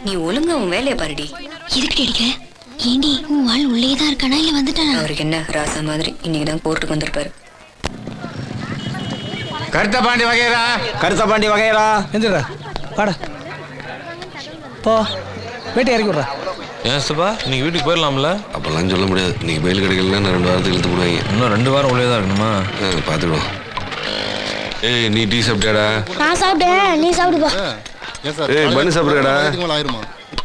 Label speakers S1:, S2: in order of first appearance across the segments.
S1: நீ ஒழுங்கா உன் வேலையை பாருடி.
S2: எதுக்கு அடிக்கிற? ஏண்டி உன் ஆள் உள்ளே தான் இருக்கானா இல்ல வந்துட்டானா?
S1: அவருக்கு என்ன ராசா மாதிரி இன்னைக்கு தான் கோர்ட்டுக்கு வந்திருப்பாரு.
S3: கருத்த பாண்டி வகைரா
S4: எந்திரா வாடா போ வேட்டை இறக்கி விட்றா.
S5: ஏன் சப்பா இன்னைக்கு வீட்டுக்கு போயிடலாம்ல?
S6: அப்பெல்லாம் சொல்ல முடியாது. நீங்க பெயில் கிடைக்கலன்னா 2 வாரத்துக்கு இழுத்து போடுவாங்க.
S5: இன்னும் 2 வாரம் உள்ளே தான் இருக்கணுமா?
S6: பார்த்துக்கலாம். ஏய் நீ டீ சாப்பிட்டியாடா?
S2: நான் சாப்பிட்டேன், நீ சாப்பிடுப்பா.
S6: ஏய் பண்ணு சாப்பிடுறடா.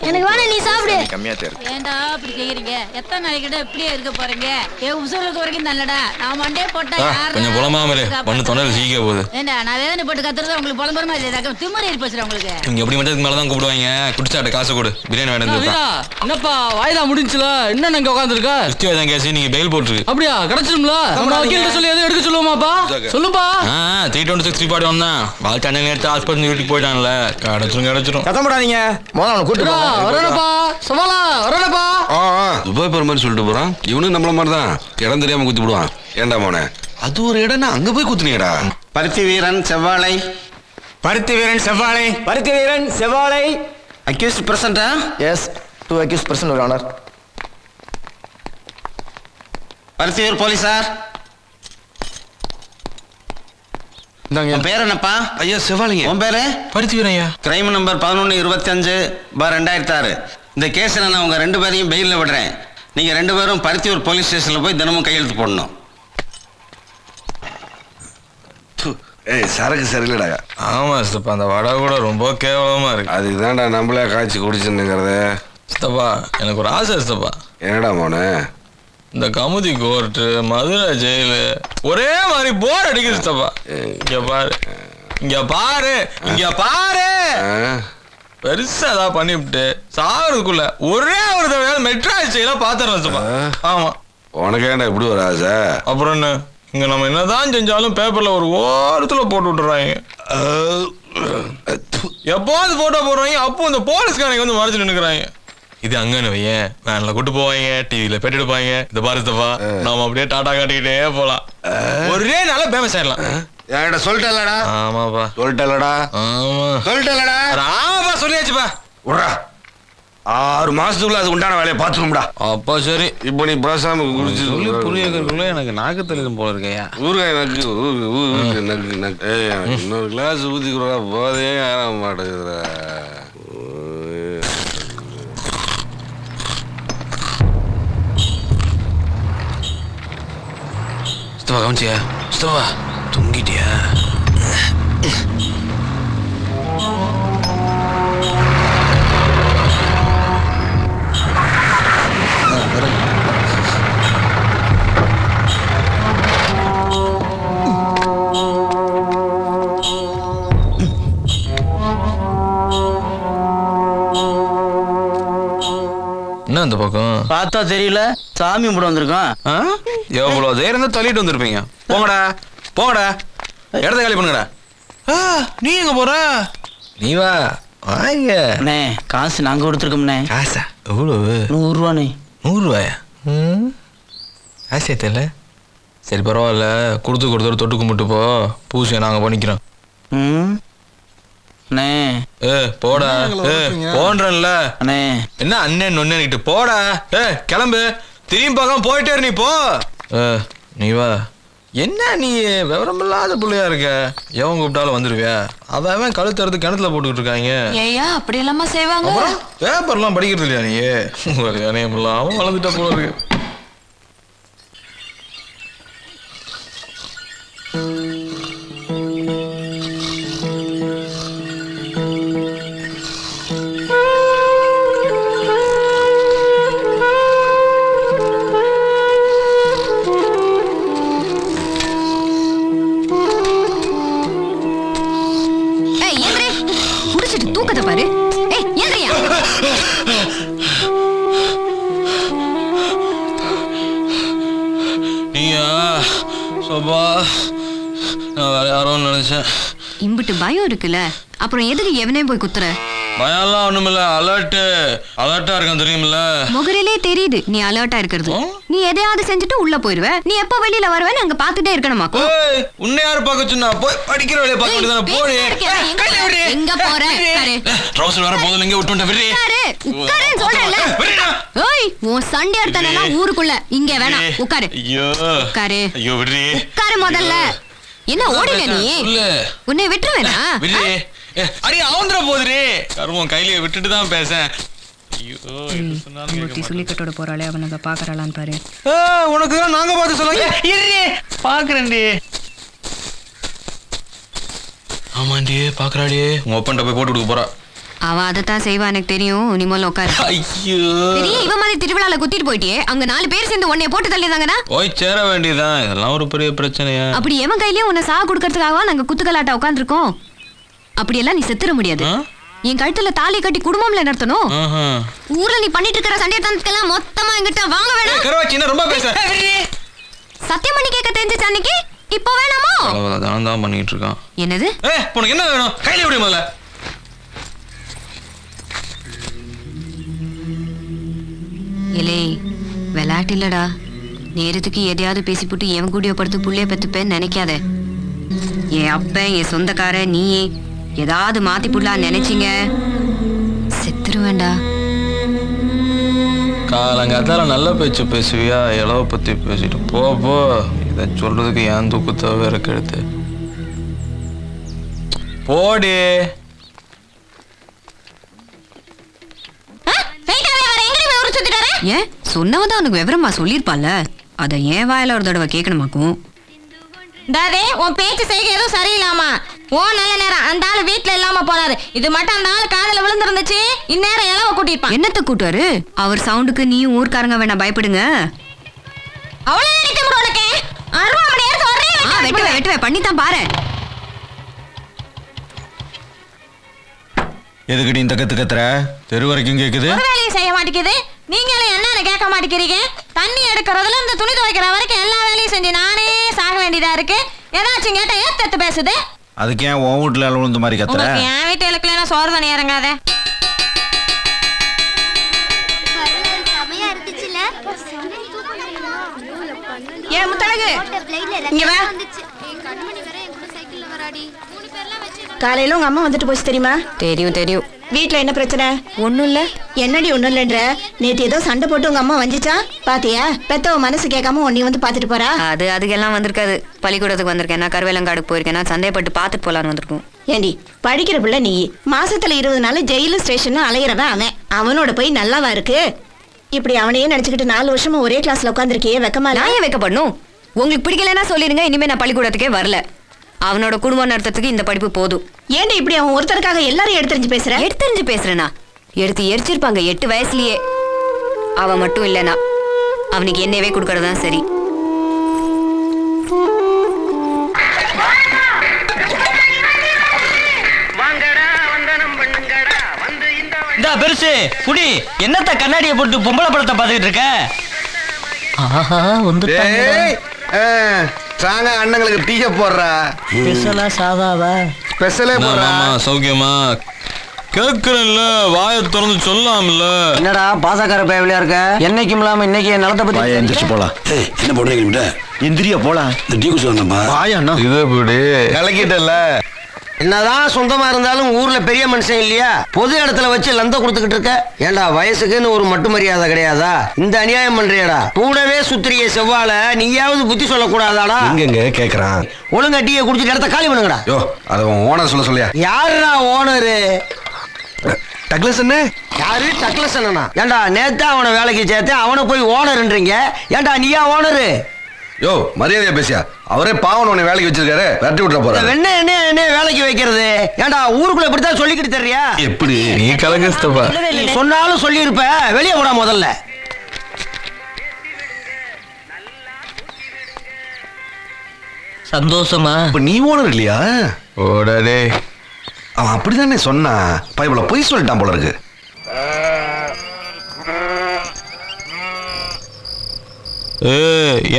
S2: எனக்கு வேணாம், நீ சாப்பிடு.
S5: கம்மியா இருக்கு.
S7: ஏண்டா இப்படி கேக்குறீங்க? எத்தனை நாளைக்கிட்ட இப்படியே இருக்க போறீங்க? உசுருக்கு வரைக்கும் நல்லடா. நான் மண்டே போட்டா யாரு
S5: கொஞ்சம் புலமாமலே பண்ணு தொண்டை சீக்கிரம் போகுது.
S7: ஏண்டா நான் வேதனை போட்டு கத்துறது உங்களுக்கு புலம்புறமா இல்லையா? திமுறை இருப்பச்சு உங்களுக்கு.
S5: இங்க எப்படி மட்டும் மேல தான் கூப்பிடுவாங்க. குடிச்சாட்ட காசு கொடு, பிரியாணி வேணும்.
S4: என்னப்பா வாய்தா முடிஞ்சுல, என்ன இங்க உட்காந்துருக்க?
S5: கிறிஸ்டி வாய்தான் கேசி நீங்க பெயில் போட்டுருக்கு.
S4: அப்படியா கிடைச்சிடும்ல? நம்ம வக்கீல்கிட்ட சொல்லி எதுவும் எடுக்க சொல்லுவோமாப்பா? சொல்லுப்பா.
S5: 326 3 பாடி வந்தான். வாழ்க்கை நேரத்தை ஆஸ்பத்திரி வீட்டுக்கு போயிட்டான்ல. கிடைச்சிரும்.
S3: கத்த முடியாதீங்க. முதல்ல அவனை கூட்டு
S4: வரேனப்பா சவாலா வரேனப்பா.
S6: துபாய் போற மாதிரி சொல்லிட்டு போறான். இவனும் நம்மள மாதிரி தான். இடம் தெரியாம குத்தி விடுவான். ஏண்டா மோனே, அது ஒரு இடம்னா அங்க போய் குத்துனியடா.
S8: பருத்தி வீரன் செவ்வாழை அக்யூஸ்ட் பிரசன்டா?
S3: Yes 2 accused person your honor.
S8: பருத்தி வீர் போலீஸார். உன் பேர் என்னப்பா?
S6: ஐயா செவ்வாழைங்க.
S8: உன் பேரு?
S5: பருத்தி வீரையா.
S8: Crime number 1125/2006. இந்த கேஸில் நான் உங்க 2 பேரையும் பெயிலில் விடுறேன். நீங்க 2 பேரும் பருத்தியூர் போலீஸ் ஸ்டேஷன்ல போய் தினமும் கையெழுத்து போடணும்.
S6: ஏய் சரக்கு சரியில்லடா.
S5: ஆமா சித்தப்பா, அந்த வடை கூட ரொம்ப கேவலமா இருக்கு.
S6: அதுக்குதான்டா நம்மளே காய்ச்சி குடிச்சுன்னுங்கிறது.
S5: சித்தப்பா எனக்கு ஒரு ஆசை சித்தப்பா.
S6: என்னடா மோனே,
S5: இந்த கமுதி கோர்ட்டு மதுரை ஜெயிலு ஒரே மாதிரி போர் அடிக்குது சித்தப்பா. இங்க பாரு பெருசா ஏதாவது பண்ணிவிட்டு சாகிறதுக்குள்ள ஒரே ஒரு தடவை மெட்ராஸ் ஜெயில பாத்துறேன் சித்தப்பா. ஆமா
S6: உனக்கு ஏன்டா இப்படி ஒரு ஆசை?
S5: அப்புறம் என்ன, இங்க நம்ம என்னதான் செஞ்சாலும் பேப்பர்ல ஒரு ஓரத்துல போட்டு விட்டுறாங்க. எப்போது போட்டோ போடுறாங்க, அப்போ இந்த போலீஸ்காரங்க வந்து மறைச்சு நின்னுக்கிறாங்க. இது அங்கன்னு வையன், வேன்ல கூட்டு போவாங்க, டிவில பேட்டி எடுப்பாங்க. இந்த பாருத்தப்பா நாம அப்படியே டாடா காட்டிக்கிட்டே போலாம். ஒரே நாள ஃபேமஸ் ஆயிடலாம்.
S8: என்கிட்ட சொல்லிட்டேன்லடா.
S5: ஆமாப்பா
S6: சொல்லிட்டேன்லடா.
S5: ஆமாப்பா சொல்லியாச்சுப்பா.
S6: விட்றா, 6 மாசத்துக்குள்ள அது உண்டான வேலையை பார்த்துரும்டா.
S5: அப்பா சரி.
S6: இப்போ நீ பேசாம குடிச்சு
S5: சொல்லி புரியக்குள்ள எனக்கு நாக்கு தெளிக்கும் போல இருக்கையா.
S6: ஊறுகாய் நக்கு. இன்னொரு கிளாஸ் ஊத்திக்கிறா, போதே ஆற மாட்டேங்குதுடா.
S5: சித்தப்பா கவனிச்சியா? சித்தப்பா தூங்கிட்டியா? என்ன அந்த பக்கம்
S8: பார்த்தா தெரியல, சாமி கும்பிட வந்திருக்கோம்.
S5: எவ்வளோ தைரியம் தான் தள்ளிட்டு வந்திருப்பீங்க. போங்கடா இடத்த காலி பண்ணுங்கடா. நீ எங்க போற? நீ வா வாங்க.
S8: அண்ணே காசு நாங்க கொடுத்துருக்கோம்ண்ணே.
S5: காசா எவ்வளவு?
S8: 100 ரூபாண்ணே.
S5: 100 ரூபாயா? ஆசையா தெரியல. சரி பரவாயில்ல, கொடுத்து தொட்டு கும்பிட்டு போ. பூசையை நாங்கள் பண்ணிக்கிறோம்.
S8: அண்ணே
S5: போடா. போன்றேன்ல.
S8: அண்ணே
S5: என்ன அண்ணன் ஒன்னு போடா. கிளம்பு, திரும்பி பார்க்காம போயிட்டே நீ போ. நீ வா. என்ன நீ விவரமில்லாத பிள்ளையா இருக்க? எவன் கூப்பிட்டாலும் வந்துருவியா? அவன் கழுத்து எடுத்து கிணத்துல போட்டுக்கிட்டு இருக்காங்க.
S1: ஏயா அப்படி எல்லாமா செய்வாங்க?
S5: பேப்பர்லாம் படிக்கிறது இல்லையா நீ? அவன் வளர்ந்துட்டா போல இருக்கு.
S1: தூக்கத்தை பாரு.
S5: நீயா சோபா, நான் வேற யாரும் நினைச்சேன்.
S1: இம்பிட்டு பயம் இருக்குல்ல, அப்புறம் எதுக்கு எவனே போய் குத்துற?
S5: பயம்லாம் ஒண்ணுமில்ல. அலர்ட்டா இருக்கான் தெரியுமில்ல.
S1: முகரிலே தெரியுது நீ அலர்ட்டா இருக்கிறது. நீ எதையாவது செஞ்சுட்டு உள்ள போயிருவ. நீ எப்ப வெளியில வருவேன்னு அங்க பாத்துட்டே இருக்கணுமாக்கோ.
S5: ஏய், உன்னை யாரு பார்க்க சொன்னா? போய் படிக்கிற வேலையை பார்க்க வேண்டியதானே. போடி.
S1: எங்க போற?
S5: ட்ரவுசர் வர போதும் இங்க விட்டு விடுறி.
S1: உட்காருன்னு சொல்றேன்ல. ஏய், உன் சண்டை எடுத்தனெல்லாம் ஊருக்குள்ள. இங்க வேணாம். உட்காரு.
S5: ஐயோ.
S1: உட்காரு.
S5: ஐயோ விடுறி.
S1: உட்காரு முதல்ல. என்ன ஓடில நீ? உன்னை விட்டுருவேனா?
S5: விடுறி. அடி ஆந்திர போதுரி. கருமம் கையில விட்டுட்டு தான் பேசேன். ஐயோ என்ன சொன்னாலும் கேட்க மாட்டேன்.
S1: சுளிக்கட்டோட போறாளே அவனுங்க பாக்குறாளான்னு பாரு.
S5: உனக்கு நாங்க பார்த்து சொல்லுங்க. இரு பாக்குறேன்டி. ஆமாண்டி பாக்குறாடி. உங்க ஒப்பன்ட்ட போய் போட்டு கொடுக்க போறா.
S1: அவன் அதைத்தான் செய்வா எனக்கு தெரியும். நீ முதல்ல உட்காரு.
S5: ஐயோ
S1: பெரிய இவ மாதிரி திருவிழால குத்திட்டு போயிட்டியே. அங்க 4 பேர் சேர்ந்து உன்னைய போட்டு தள்ளிதாங்கன்னா
S5: போய் சேர வேண்டியதான். இதெல்லாம் ஒரு பெரிய பிரச்சனையா?
S1: அப்படி எவன் கையிலயும் உன்னை சாக கொடுக்கறதுக்காகவா நாங்க குத்துக்கலாட்ட உட்காந்துருக்கோம். அப்படியெல்லாம் நீ செத்துற முடியாது. என் கழுத்துல தாலி கட்டி குடும்பம்ல நடத்தணும். ஊர்ல நீ பண்ணிட்டு இருக்கிற சண்டை தந்ததுக்கெல்லாம் மொத்தமா என்கிட்ட வாங்க வேணாம்.
S5: கருவாச்சி ரொம்ப பேச.
S1: சத்தியம் பண்ணி கேட்க தெரிஞ்சிச்சு அன்னைக்கு. இப்போ வேணாமோ?
S5: அவ்வளவுதான் தான் பண்ணிட்டு இருக்கான்.
S1: என்னது?
S5: உனக்கு என்ன வேணும்? கையில விடு முதல்ல.
S1: இலே விளையாட்டு இல்லடா. நேரத்துக்கு எதையாவது பேசிப்புட்டு எவன் கூடிய படுத்து புள்ளைய பெத்துப்பேன்னு நினைக்காத. என் அப்பன் என் சொந்தக்கார நீ ஏதாவது மாத்தி புடலாம் நினைச்சிங்க செத்துருவேண்டா.
S5: காலங்காத்தால நல்ல பேச்சு பேசுவியா? இளவ பத்தி பேசிட்டு போ. இதை சொல்றதுக்கு ஏன் தூக்கத்தை வேற கெடுத்து போடி.
S1: ஏன் சொன்னவதான் உனக்கு விவரமா சொல்லிருப்பால. அத ஏன் வாயில ஒரு தடவை கேட்கணுமாக்கும்.
S7: தாதே உன் பேச்சு செய்க எதுவும் சரியில்லாமா? ஓ நல்ல நேரம் அந்த ஆளு வீட்டுல இல்லாம போறாரு. இது மட்டும் அந்த ஆளு காதல விழுந்திருந்துச்சு இந்நேரம் இளவ கூட்டிருப்பான்.
S1: என்னத்த கூட்டுவாரு? அவர் சவுண்டுக்கு நீயும் ஊர்க்காரங்க வேணா பயப்படுங்க.
S7: அவ்வளவு நினைக்க முடியும் உனக்கு. 6 மணி நேரத்துக்கு வரேன்.
S1: வெட்டுவே பண்ணித்தான் பாரு.
S3: எதுக்கு இந்த கத்துற? தெரு வரைக்கும் கேக்குது.
S7: ஒரு வேலையும் செய்ய மாட்டேங்குது. நீங்களும் என்னன்னு கேட்க மாட்டேங்கிறீங்க. தண்ணி எடுக்கிறதுல இந்த துணி துவைக்கிற வரைக்கும் எல்லா வேலையும் செஞ்சு நானே சாக வேண்டியதா இருக்கு. ஏதாச்சும் கேட்டா ஏத்து பேசுது.
S3: அதுக்கு ஏன் உன் வீட்டுல விழுந்த மாதிரி கத்துற?
S7: உங்களுக்கு என் வீட்டுல சோறு தண்ணி இறங்காத. ஏன் முத்தழகு இங்க வா. காலையில உங்க அம்மா வந்துட்டு போச்சு தெரியுமா?
S1: தெரியும்.
S7: வீட்டுல என்ன பிரச்சனை?
S1: ஒண்ணும் இல்ல.
S7: என்னடி ஒண்ணும் இல்லன்ற? நேத்து ஏதோ சண்டை போட்டு உங்க அம்மா வந்துச்சா பாத்தியா? பெத்தவ மனசு கேட்காம உன்னை வந்து பாத்துட்டு போறா.
S1: அதுக்கெல்லாம் வந்திருக்காது. பள்ளிக்கூடத்துக்கு வந்திருக்கேன். நான் கருவேலங்காடுக்கு போயிருக்கேன். நான் சந்தேகப்பட்டு பாத்துட்டு போலான்னு வந்திருக்கும்.
S7: ஏண்டி படிக்கிற பிள்ளை நீ மாசத்துல 20 நாள் ஜெயிலு ஸ்டேஷன் அலையிறவன் அவனோட போய் நல்லாவா இருக்கு? இப்படி அவனையே நினைச்சுக்கிட்டு 4 வருஷமா ஒரே கிளாஸ்ல உட்காந்துருக்கியே வெக்கமா?
S1: நான் ஏன் வைக்கப்படணும்? உங்களுக்கு பிடிக்கலன்னா சொல்லிடுங்க. இனிமே நான் பள்ளிக்கூடத்துக்கே வரல. அவனோட குடும்பம் நடத்துறதுக்கு இந்த படிப்பு போதும்.
S7: ஏன்டி இப்படி அவன் ஒருத்தருக்காக எல்லாரும் எடுத்துரிஞ்சு பேசுற?
S1: எடுத்துரிஞ்சு பேசுறேனா? எடுத்து எரிச்சிருப்பாங்க 8 வயசுலயே. அவன் மட்டும் இல்லனா அவனுக்கு என்னவே கொடுக்கறதுதான் சரி.
S4: இந்த பெருசு குடி என்னத்த கண்ணாடியை போட்டு பொம்பளை படத்தை பார்த்துக்கிட்டு இருக்க? ஆஹா வந்துட்டாங்க.
S3: சாங்க அண்ணங்களுக்கு டீ போடுறா.
S4: ஸ்பெஷலா சாதாவா?
S3: ஸ்பெஷலே போடுறா.
S5: சௌக்கியமா கேக்குறேன்ல, வாயை திறந்து சொல்லலாம்ல.
S4: என்னடா பாசக்கார பேவலியா இருக்க? என்னைக்கும் இல்லாம இன்னைக்கு நிலத்தை பத்தி
S3: எந்திரிச்சு போலாம்.
S6: என்ன போடுறீங்க?
S3: எந்திரியா போலாம்.
S6: இந்த டீ குடிச்சு வந்தப்பா.
S3: வாயண்ணா
S5: இதை இப்படி
S3: கலக்கிட்டல.
S8: என்னதான் சொந்தமா இருந்தாலும் ஊர்ல பெரிய மனுஷன் இல்லையா? பொது இடத்துல வச்சு லந்த கொடுத்துக்கிட்டு இருக்க. ஏண்டா வயசுக்குன்னு ஒரு மட்டு மரியாதை கிடையாதா? இந்த அநியாயம் பண்றியடா. கூடவே சுத்திரிய செவ்வால நீயாவது புத்தி சொல்லக்கூடாதாடா?
S3: எங்க கேக்குறான்.
S8: ஒழுங்கா டீயை குடிச்சிட்டு இடத்த காலி பண்ணுங்கடா.
S6: யோ அத ஓனர் சொல்லியா?
S8: யாருடா ஓனரு?
S3: டக்ளஸ் அண்ணே.
S8: யாரு டக்ளஸ் அண்ணனா? ஏண்டா நேத்தா அவனை வேலைக்கு சேர்த்து அவனை போய் ஓனர்ன்றீங்க. ஏண்டா நீயா ஓனரு?
S6: யோ மரியாதையா பேசியா? அவரே பாவன் உன்னை வேலைக்கு வச்சிருக்காரு. விரட்டி விட்டுற போற.
S8: என்ன என்ன வேலைக்கு வைக்கிறது? ஏண்டா ஊருக்குள்ள இப்படித்தான் சொல்லிக்கிட்டு தெரியா?
S6: எப்படி
S5: நீ கலங்கஸ்தப்பா.
S8: நீ சொன்னாலும் சொல்லியிருப்ப. வெளியே போடா முதல்ல.
S4: சந்தோஷமா?
S6: இப்ப நீ ஓனர் இல்லையா?
S5: ஓடே
S6: அவன் அப்படிதானே சொன்னா. பைபிள பொய் சொல்லிட்டான் போல இருக்கு.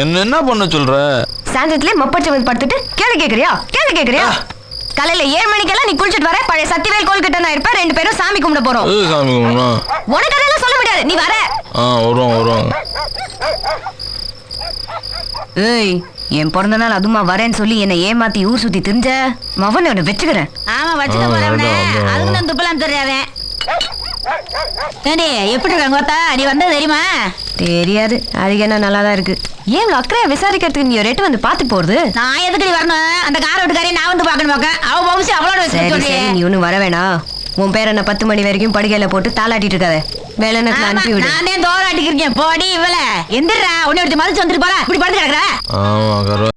S5: என்ன பண்ண சொல்ற?
S1: சாயந்தரத்துல மப்பச்சவன் படுத்துட்டு கேள்வி கேக்குறியா? காலையில 7 மணிக்கெல்லாம் நீ குளிச்சிட்டு வர பழைய சத்திவேல் கோல்கிட்ட நான் இருப்பேன் 2 பேரும் சாமி கும்பிட போறோம்
S5: சாமி கும்பிடணும்.
S1: உனக்கு அதெல்லாம் சொல்ல முடியாது நீ வர
S5: வருவாங்க.
S1: ஏய் என் பிறந்த நாள் அதுமா வரேன்னு சொல்லி என்னை ஏமாத்தி ஊர் சுத்தி திரிஞ்ச மவனை உன்னை வச்சுக்கிறேன்
S7: ஆமா வச்சுக்க போறவனே அதுக்கு நான் துப்பலாம் தெரியாதே ஏண்டி எப்படி இருக்காங்க கோத்தா நீ வந்தது தெரியுமா
S1: தெரியாது அதுக்கு என்ன நல்லாதான் இருக்கு ஏன் அக்கறையா விசாரிக்கிறதுக்கு நீ ஒரு எட்டு வந்து பாத்து போறது
S7: நான் எதுக்கு வரணும் அந்த கார வீட்டுக்காரையும் நான் வந்து பார்க்கணும் அவ பவுசி அவளோட
S1: சரி
S7: வச்சு
S1: சரி நீ ஒன்னும் வர வேணாம் உன் பேர் என்ன 10 மணி வரைக்கும் படுக்கையில போட்டு தாளாட்டிட்டு இருக்காத வேலைன்னு அனுப்பி விடு
S7: நானே தோராட்டிக்கிறேன் போடி இவள எந்திரா உன்னை எடுத்து மதிச்சு வந்துட்டு போறா இப்படி படுத்து கிடக்குற
S5: ஆமா